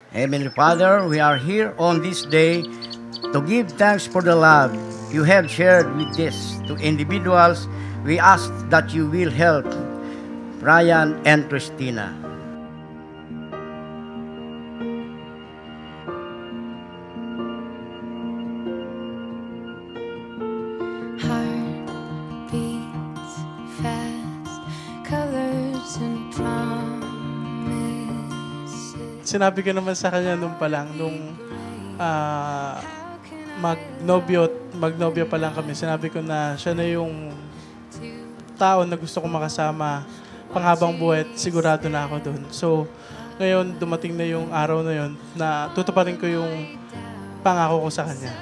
Heavenly Father, we are here on this day to give thanks for the love you have shared with this to individuals. We ask that you will help Brian and Christina. Heart beats fast, colors and promises. Sinabi ko naman sa kanya nung pa lang, nung magnobyo pa lang kami, sinabi ko na siya na yung tao na gusto kong makasama panghabang buhay at sigurado na ako doon. So, ngayon dumating na yung araw na yun na tutuparin ko yung pangako ko sa kanya.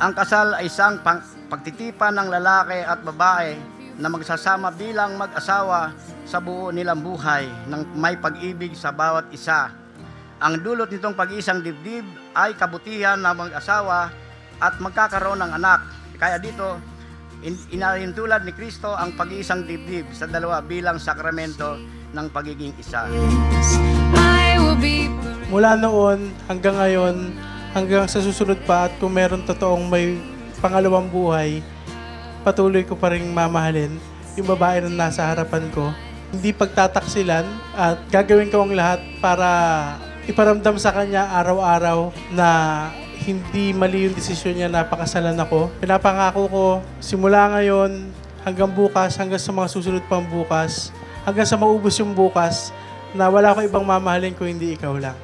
Ang kasal ay isang pagtitipan ng lalaki at babae na magsasama bilang mag-asawa sa buo nilang buhay ng may pag-ibig sa bawat isa. Ang dulot nitong pag-iisang dibdib ay kabutihan ng mag-asawa at magkakaroon ng anak. Kaya dito, inalintulad ni Kristo ang pag-iisang dibdib sa dalawa bilang sakramento ng pagiging isa. Mula noon hanggang ngayon, hanggang sa susunod pa, at kung meron totoong may pangalawang buhay, patuloy ko pa rin mamahalin yung babae na nasa harapan ko. Hindi pagtataksilan at gagawin ko ang lahat para iparamdam sa kanya araw-araw na hindi mali yung desisyon niya na pakasalan ako. Pinapangako ko simula ngayon hanggang bukas, hanggang sa mga susunod pang bukas, hanggang sa maubos yung bukas, na wala ko ibang mamahalin kung hindi ikaw lang.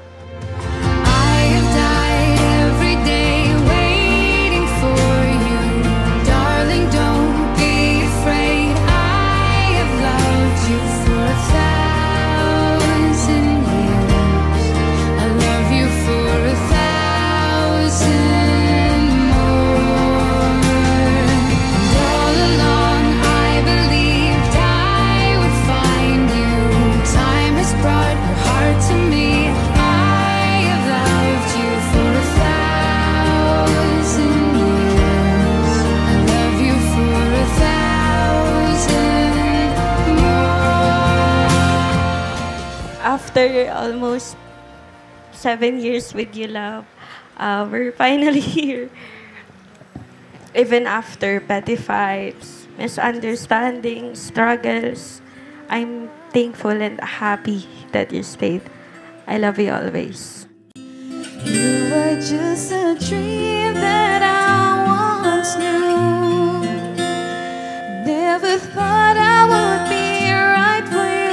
After almost 7 years with you, love, we're finally here. Even after petty fights, misunderstandings, struggles, I'm thankful and happy that you stayed. I love you always. You were just a dream that I once knew. Never thought I would be right for you.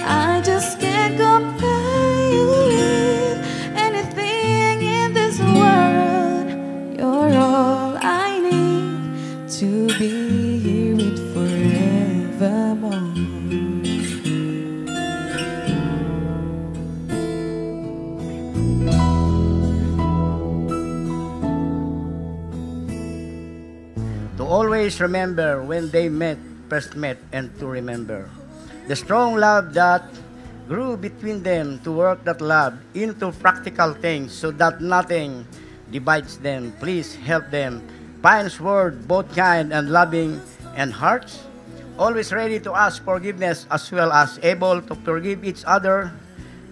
I just can't compare you with anything in this world. You're all I need to be here with forevermore. To always remember when they first met, and to remember the strong love that grew between them, to work that love into practical things so that nothing divides them. Please help them find word both kind and loving and hearts, always ready to ask forgiveness as well as able to forgive each other.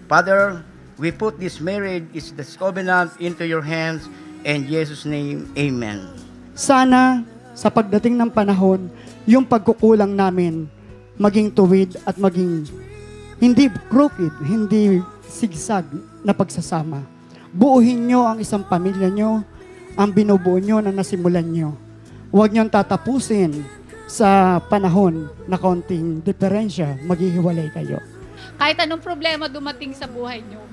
Father, we put this marriage, this covenant into your hands. In Jesus' name, amen. Sana sa pagdating ng panahon, yung pagkukulang namin maging tuwid at maging hindi crooked, hindi sigsag na pagsasama. Buuhin nyo ang isang pamilya nyo, ang binubuo nyo na nasimulan nyo. Huwag nyo tatapusin sa panahon na konting diferensya, maghihiwalay kayo. Kahit anong problema dumating sa buhay nyo,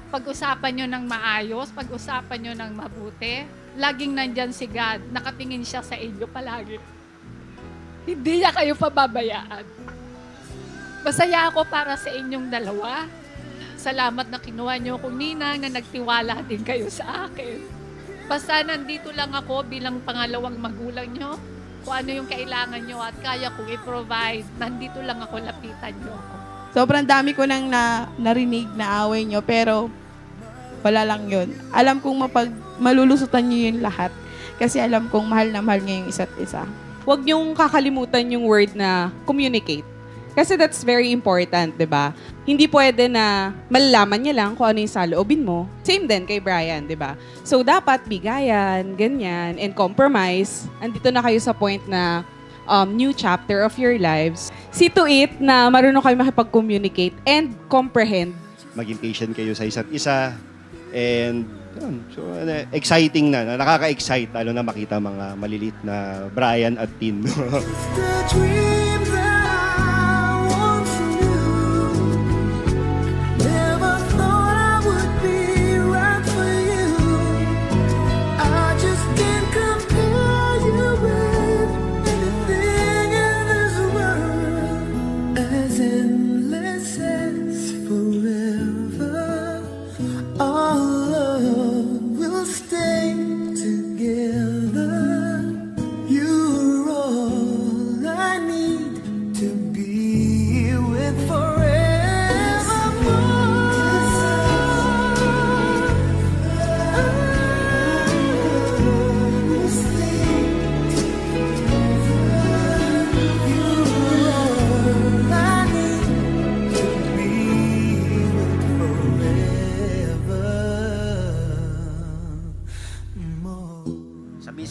pag-usapan nyo ng maayos, pag-usapan nyo ng mabuti, laging nandyan si God, nakatingin siya sa inyo palagi. Hindi niya kayo pababayaan. Masaya ako para sa inyong dalawa. Salamat na kinuha niyo kong ninang na nagtiwala din kayo sa akin. Basta nandito lang ako bilang pangalawang magulang nyo. Kung ano yung kailangan nyo at kaya kong i-provide, nandito lang ako, lapitan nyo ako. Sobrang dami ko nang narinig na away nyo, pero wala lang yun. Alam kong malulusutan nyo yun lahat. Kasi alam kong mahal na mahal nyo yung isa't isa. Huwag niyong kakalimutan yung word na communicate. Kasi that's very important, di ba? Hindi pwede na malalaman niya lang kung ano yung saloobin mo. Same din kay Brian, di ba? So, dapat bigayan, ganyan, and compromise. Andito na kayo sa point na new chapter of your lives. See to it na marunong kayo makipag-communicate and comprehend. Maging patient kayo sa isa't isa. And, yun. So, exciting na. Nakaka-excite, lalo na makita mga malilit na Brian at Tin.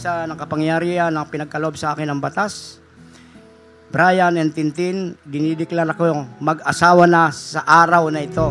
Sa ng kapangyarihan ng pinagkaloob sa akin ng batas, Brian and Tintin, dinideklara ko yung mag-asawa na sa araw na ito.